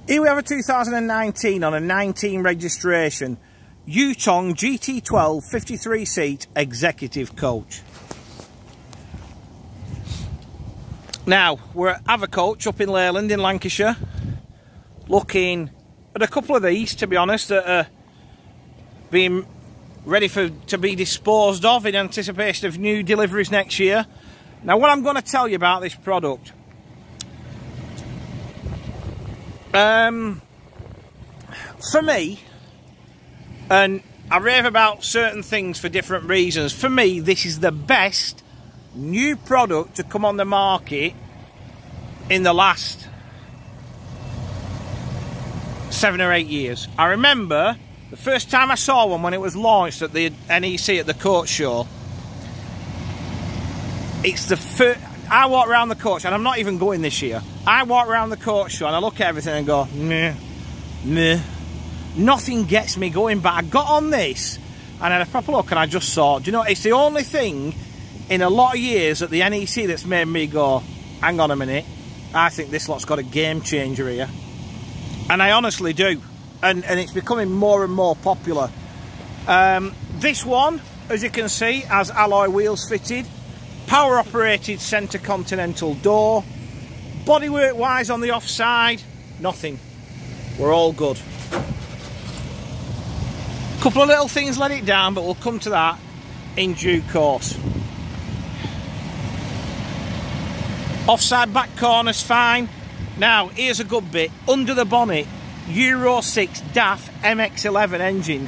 Here we have a 2019 on a 19 registration Yutong GT12 53 seat executive coach. Now we're at Avacoach up in Leyland in Lancashire, looking at a couple of these, to be honest, that are being ready to be disposed of in anticipation of new deliveries next year. Now what I'm going to tell you about this product, for me, and I rave about certain things for different reasons, for me this is the best new product to come on the market in the last 7 or 8 years. I remember the first time I saw one when it was launched at the NEC at the coach show. It's the first. I walk around the coach, and I'm not even going this year. I walk around the coach show and I look at everything and go, meh, meh. Nothing gets me going. But I got on this and I had a proper look and I just saw, do you know, it's the only thing in a lot of years at the NEC that's made me go, hang on a minute, I think this lot's got a game changer here. And I honestly do. And it's becoming more and more popular. This one, as you can see, has alloy wheels fitted, power operated centre continental door, bodywork wise on the offside, nothing. We're all good. Couple of little things let it down, but we'll come to that in due course. Offside back corner's fine. Now here's a good bit. Under the bonnet, Euro 6 DAF MX-11 engine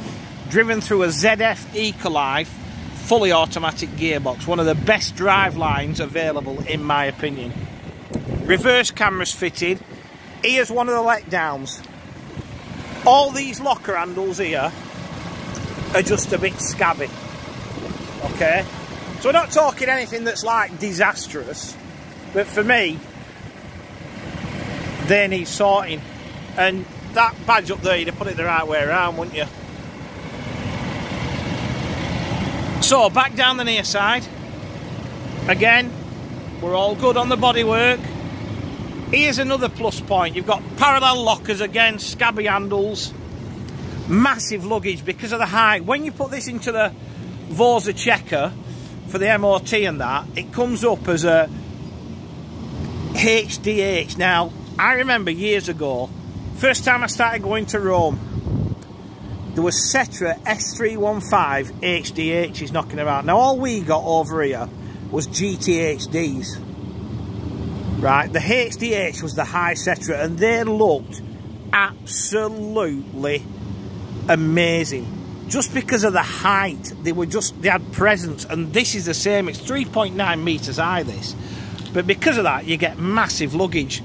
driven through a ZF Ecolife fully automatic gearbox. One of the best drive lines available in my opinion. Reverse cameras fitted. Here's one of the letdowns. All these locker handles here are just a bit scabby. Okay? So we're not talking anything that's like disastrous, but for me, they need sorting. And that badge up there, you'd have put it the right way around, wouldn't you? So, back down the near side. Again, we're all good on the bodywork. Here's another plus point. You've got parallel lockers again, scabby handles, massive luggage because of the height. When you put this into the Vorza checker for the MOT and that, it comes up as a HDH. Now, I remember years ago, first time I started going to Rome, there was Setra S315 HDHs knocking about. Now all we got over here was GTHDs. Right, the HDH was the high Setra and they looked absolutely amazing. Just because of the height, they had presence, and this is the same. It's 3.9 metres high, this. But because of that, you get massive luggage.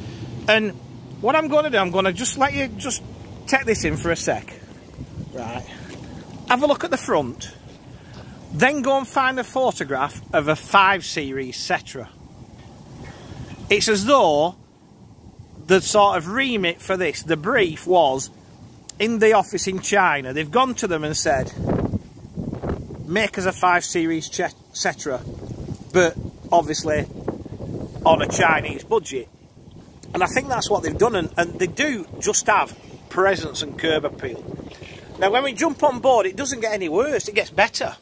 And what I'm going to do, I'm going to just let you just take this in for a sec. Right. Have a look at the front. Then go and find a photograph of a 5 Series Setra. It's as though the sort of remit for this, the brief was, in the office in China, they've gone to them and said, make us a 5 Series Setra, but obviously on a Chinese budget. And I think that's what they've done, and they do just have presence and curb appeal. Now when we jump on board, it doesn't get any worse, it gets better.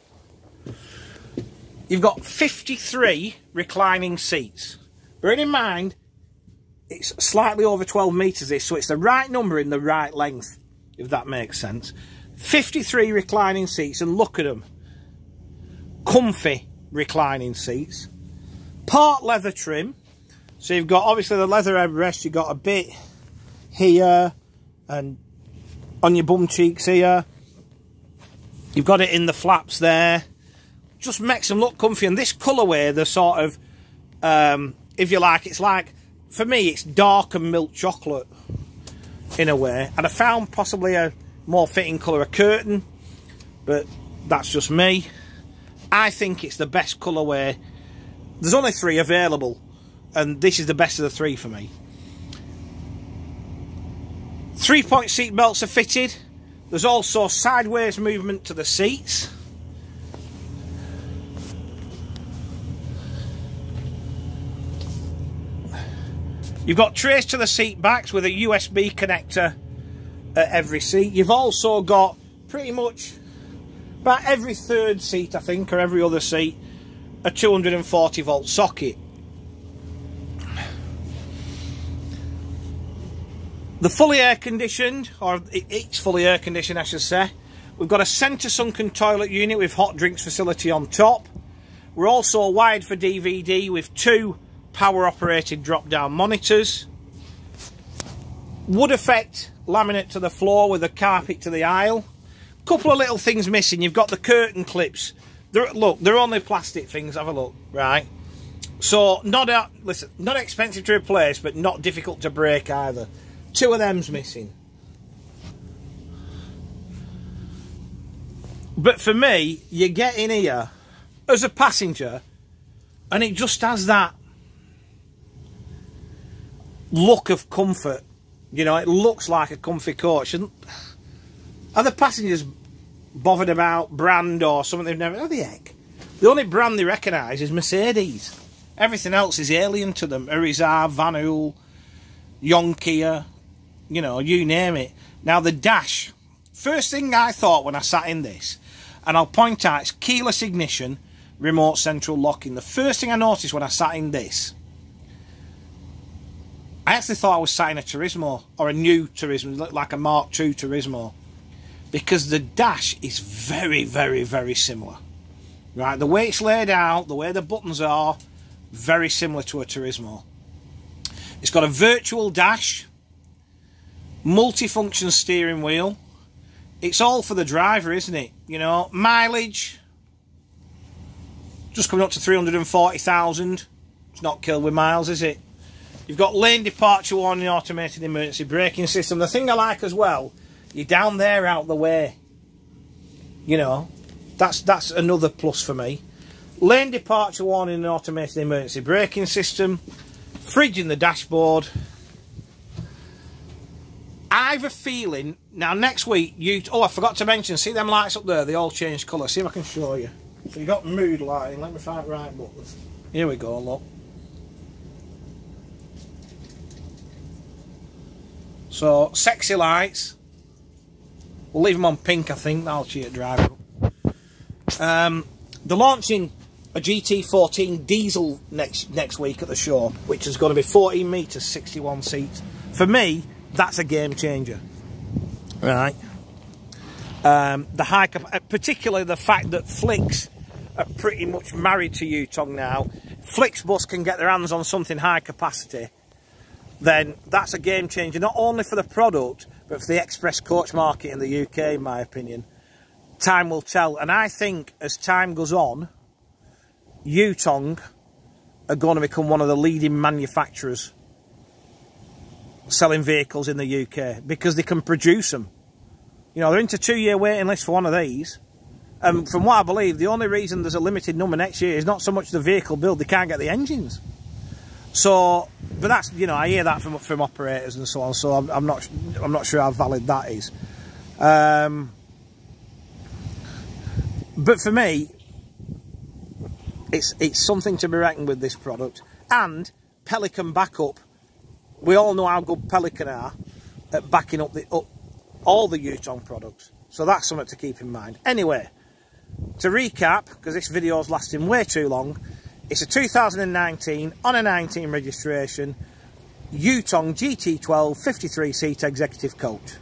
You've got 53 reclining seats. Bearing in mind, it's slightly over 12 metres this, so it's the right number in the right length, if that makes sense. 53 reclining seats, and look at them. Comfy reclining seats. Part leather trim. So you've got, obviously, the leather headrest, you've got a bit here, and on your bum cheeks here. You've got it in the flaps there. Just makes them look comfy. And this colourway, the sort of, if you like, it's like, for me, it's dark and milk chocolate, in a way. And I found possibly a more fitting colour, a curtain, but that's just me. I think it's the best colourway. There's only 3 available, and this is the best of the 3 for me. 3-point seat belts are fitted. There's also sideways movement to the seats. You've got trays to the seat backs with a USB connector at every seat. You've also got pretty much about every third seat, I think, or every other seat, a 240 volt socket. The fully air conditioned, or it's fully air conditioned I should say. We've got a centre sunken toilet unit with hot drinks facility on top. We're also wired for DVD with 2 power operated drop down monitors. Wood effect laminate to the floor with a carpet to the aisle. Couple of little things missing. You've got the curtain clips. Look, they're only plastic things, have a look, right? So, not expensive to replace, but not difficult to break either. 2 of them's missing. But for me, you get in here as a passenger and it just has that look of comfort. You know, it looks like a comfy coach. And are the passengers bothered about brand or something they've never... Oh, the heck. The only brand they recognise is Mercedes. Everything else is alien to them. Irizar, Van Hool, Jonkia, you know, you name it. Now, the dash. First thing I thought when I sat in this, and I'll point out, it's keyless ignition, remote central locking. The first thing I noticed when I sat in this, I actually thought I was sat in a Turismo, or a new Turismo, like a Mark II Turismo, because the dash is very, very, very similar. Right, the way it's laid out, the way the buttons are, very similar to a Turismo. It's got a virtual dash, multi-function steering wheel. It's all for the driver, isn't it? You know, mileage, just coming up to 340,000. It's not killed with miles, is it? You've got lane departure warning, automated emergency braking system. The thing I like as well, you're down there out the way. You know, that's another plus for me. Lane departure warning and automated emergency braking system. Fridge in the dashboard. I have a feeling, now next week, oh, I forgot to mention, see them lights up there? They all change colour. See if I can show you. So you've got mood lighting. Let me find the right button. Here we go, look. So, sexy lights. We'll leave them on pink, I think. That'll cheer the driver up. They're launching a GT14 diesel next week at the show, which is going to be 14 metres, 61 seats. For me, that's a game changer. Right. The high, particularly the fact that Flix are pretty much married to Yutong now. Flixbus can get their hands on something high capacity, then that's a game changer, not only for the product, but for the express coach market in the UK, in my opinion. Time will tell. And I think as time goes on, Yutong are going to become one of the leading manufacturers selling vehicles in the UK, because they can produce them. You know, they're into 2-year waiting list for one of these. And from what I believe, the only reason there's a limited number next year is not so much the vehicle build, they can't get the engines. So, but that's, you know, I hear that from operators and so on. So I'm not sure how valid that is. But for me, it's something to be reckoned with, this product. And Pelican backup. We all know how good Pelican are at backing up all the Yutong products. So that's something to keep in mind. Anyway, to recap, because this video is lasting way too long, it's a 2019 on a 19 registration Yutong GT12 53-seat executive coach.